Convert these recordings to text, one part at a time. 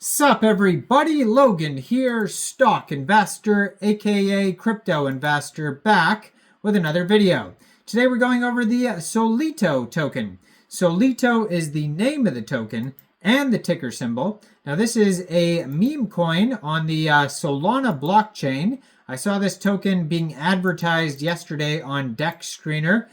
Sup everybody, Logan here, stock investor, aka crypto investor, back with another video. Today we're going over the Solito token. Solito is the name of the token and the ticker symbol. Now this is a meme coin on the Solana blockchain. I saw this token being advertised yesterday on Dex Screener.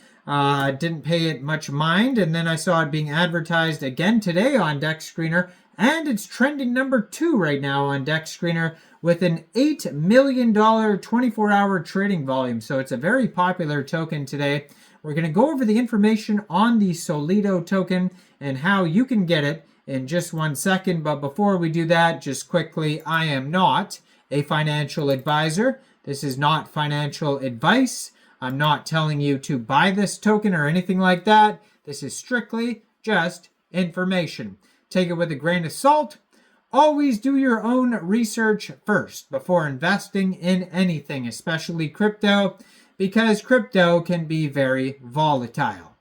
Didn't pay it much mind, and then I saw it being advertised again today on Dex Screener. And it's trending number 2 right now on Dex Screener with an $8 million 24-hour trading volume. So it's a very popular token today. We're going to go over the information on the Solito token and how you can get it in just 1 second. But before we do that, just quickly, I am not a financial advisor. This is not financial advice. I'm not telling you to buy this token or anything like that. This is strictly just information. Take it with a grain of salt. Always do your own research first before investing in anything, especially crypto, because crypto can be very volatile.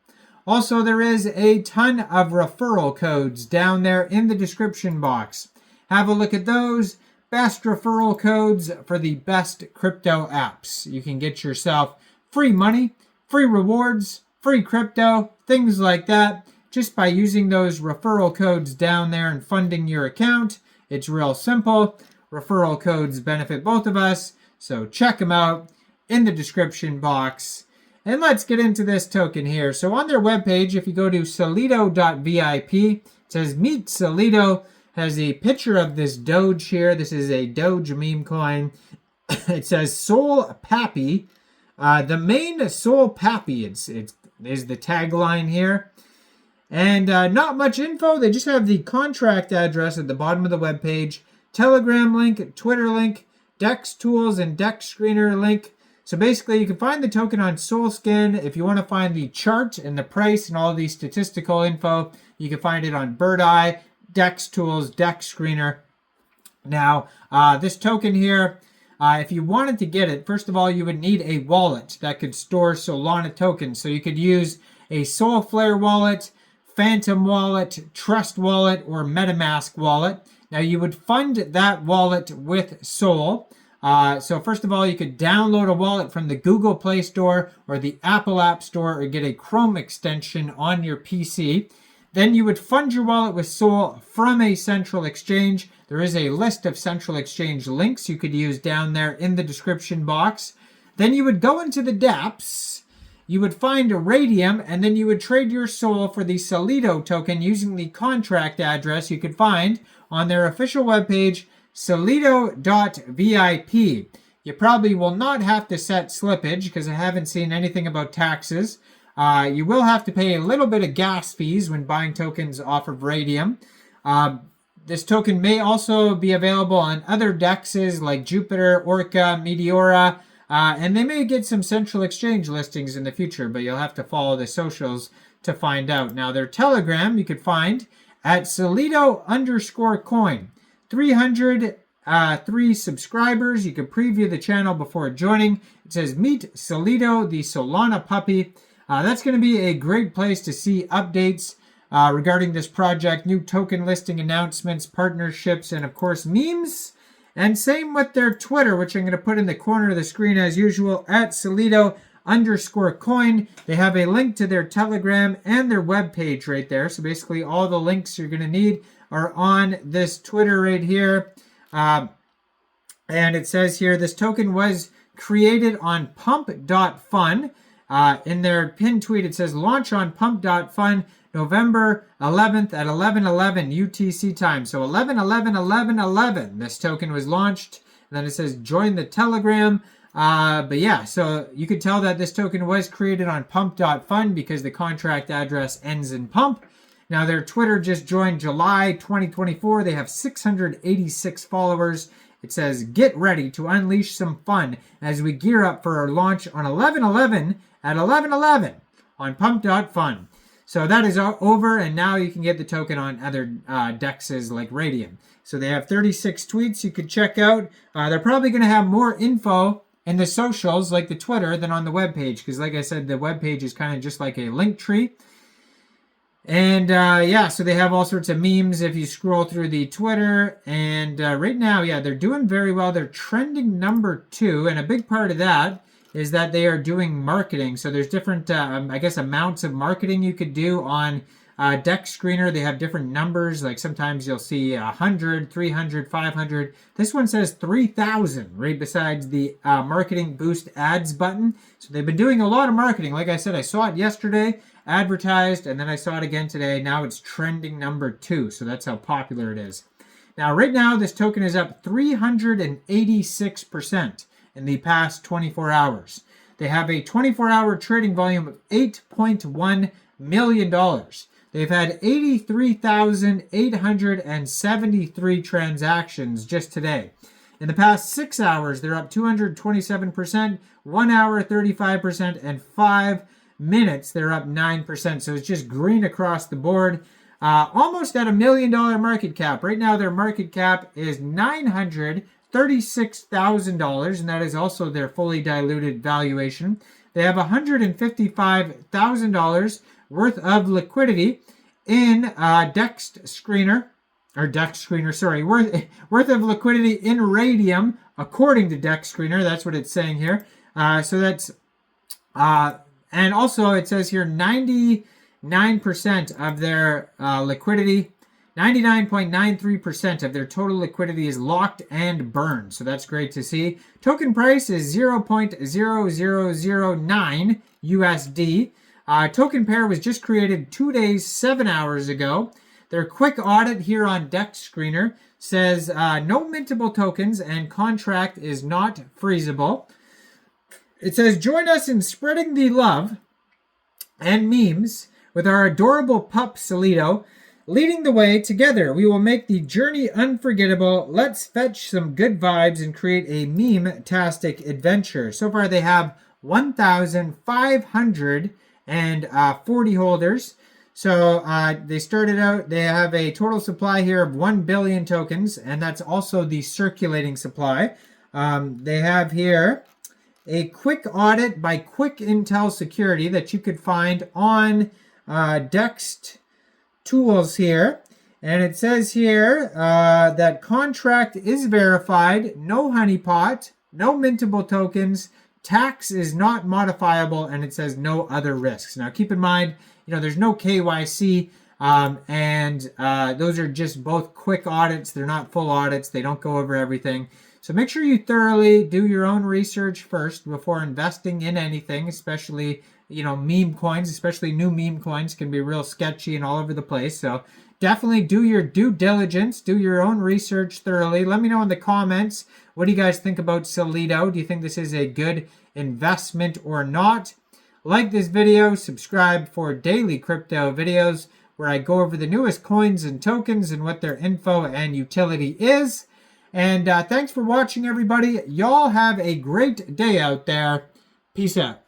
Also, there is a ton of referral codes down there in the description box. Have a look at those. Best referral codes for the best crypto apps. You can get yourself free money, free rewards, free crypto, things like that, just by using those referral codes down there and funding your account. It's real simple. Referral codes benefit both of us, so check them out in the description box. And let's get into this token here. So on their webpage, if you go to solito.vip, it says Meet Solito, has a picture of this Doge here. This is a Doge meme coin. It says Soul Pappy. The main Soul Pappy, is the tagline here. And not much info. They just have the contract address at the bottom of the webpage, Telegram link, Twitter link, Dex Tools, and Dex Screener link. So basically, you can find the token on SolScan. If you want to find the chart and the price and all the statistical info, you can find it on Bird Eye, Dex Tools, Dex Screener. Now, this token here, if you wanted to get it, first of all, you would need a wallet that could store Solana tokens. So you could use a Solflare wallet, Phantom wallet, Trust wallet, or MetaMask wallet. Now you would fund that wallet with Sol. So first of all, you could download a wallet from the Google Play Store or the Apple App Store or get a Chrome extension on your PC. Then you would fund your wallet with Sol from a central exchange. There is a list of central exchange links you could use down there in the description box. Then you would go into the dApps. You would find a Raydium, and then you would trade your Sol for the Solito token using the contract address you could find on their official webpage, solito.vip. You probably will not have to set slippage because I haven't seen anything about taxes. You will have to pay a little bit of gas fees when buying tokens off of Raydium. This token may also be available on other dexes like Jupiter, Orca, Meteora, and they may get some central exchange listings in the future, but you'll have to follow the socials to find out. Now, their Telegram you could find at Solito_coin. 303 subscribers. You can preview the channel before joining. It says Meet Solito, the Solana puppy. That's going to be a great place to see updates regarding this project, new token listing announcements, partnerships, and of course memes. And same with their Twitter, which I'm going to put in the corner of the screen as usual, at Solito_coin. They have a link to their Telegram and their webpage right there. So basically all the links you're going to need are on this Twitter right here. And it says here, this token was created on pump.fun. In their pinned tweet, it says launch on pump.fun November 11th at 11:11 UTC time. So 11:11:11:11. This token was launched. And then it says join the Telegram. But yeah, so you could tell that this token was created on pump.fun because the contract address ends in pump. Now their Twitter just joined July 2024. They have 686 followers. It says get ready to unleash some fun as we gear up for our launch on 11/11 at 11:11 on pump.fun. So that is over, and now you can get the token on other dexes like Raydium. So they have 36 tweets you could check out. They're probably going to have more info in the socials, like the Twitter, than on the webpage, because like I said, the webpage is kind of just like a link tree. And yeah, so they have all sorts of memes if you scroll through the Twitter. And right now, yeah, they're doing very well. They're trending number 2. And a big part of that is that they are doing marketing. So there's different, I guess, amounts of marketing you could do on Dex Screener. They have different numbers. Like sometimes you'll see 100, 300, 500. This one says 3,000 right besides the marketing boost ads button. So they've been doing a lot of marketing. Like I said, I saw it yesterday, advertised, and then I saw it again today. Now it's trending number 2. So that's how popular it is. Now, right now, this token is up 386% in the past 24 hours. They have a 24-hour trading volume of $8.1 million. They've had 83,873 transactions just today. In the past 6 hours, they're up 227%, 1 hour 35%, and 5 minutes they're up 9%. So it's just green across the board. Almost at $1 million market cap. Right now their market cap is $936,000, and that is also their fully diluted valuation. They have $155,000 worth of liquidity in Dex Screener, sorry, worth of liquidity in Raydium, according to Dex Screener. That's what it's saying here. So that's, and also it says here 99% of their liquidity, 99.93% of their total liquidity is locked and burned. So that's great to see. Token price is 0.0009 USD. Token pair was just created 2 days, 7 hours ago. Their quick audit here on Dex Screener says no mintable tokens and contract is not freezable. It says, join us in spreading the love and memes with our adorable pup Solito. Leading the way together, we will make the journey unforgettable. Let's fetch some good vibes and create a meme-tastic adventure. So far they have 1,540 holders. So they started out, they have a total supply here of 1 billion tokens, and that's also the circulating supply. They have here a quick audit by Quick Intel Security that you could find on Dex Tools here. And it says here that contract is verified, no honeypot, no mintable tokens, tax is not modifiable, and it says no other risks. Now keep in mind, there's no KYC, and those are just both quick audits. They're not full audits. They don't go over everything. So make sure you thoroughly do your own research first before investing in anything, especially, meme coins, especially new meme coins can be real sketchy and all over the place. So definitely do your due diligence, do your own research thoroughly. Let me know in the comments, what do you guys think about Solito? Do you think this is a good investment or not? Like this video, subscribe for daily crypto videos where I go over the newest coins and tokens and what their info and utility is. And thanks for watching, everybody. Y'all have a great day out there. Peace out.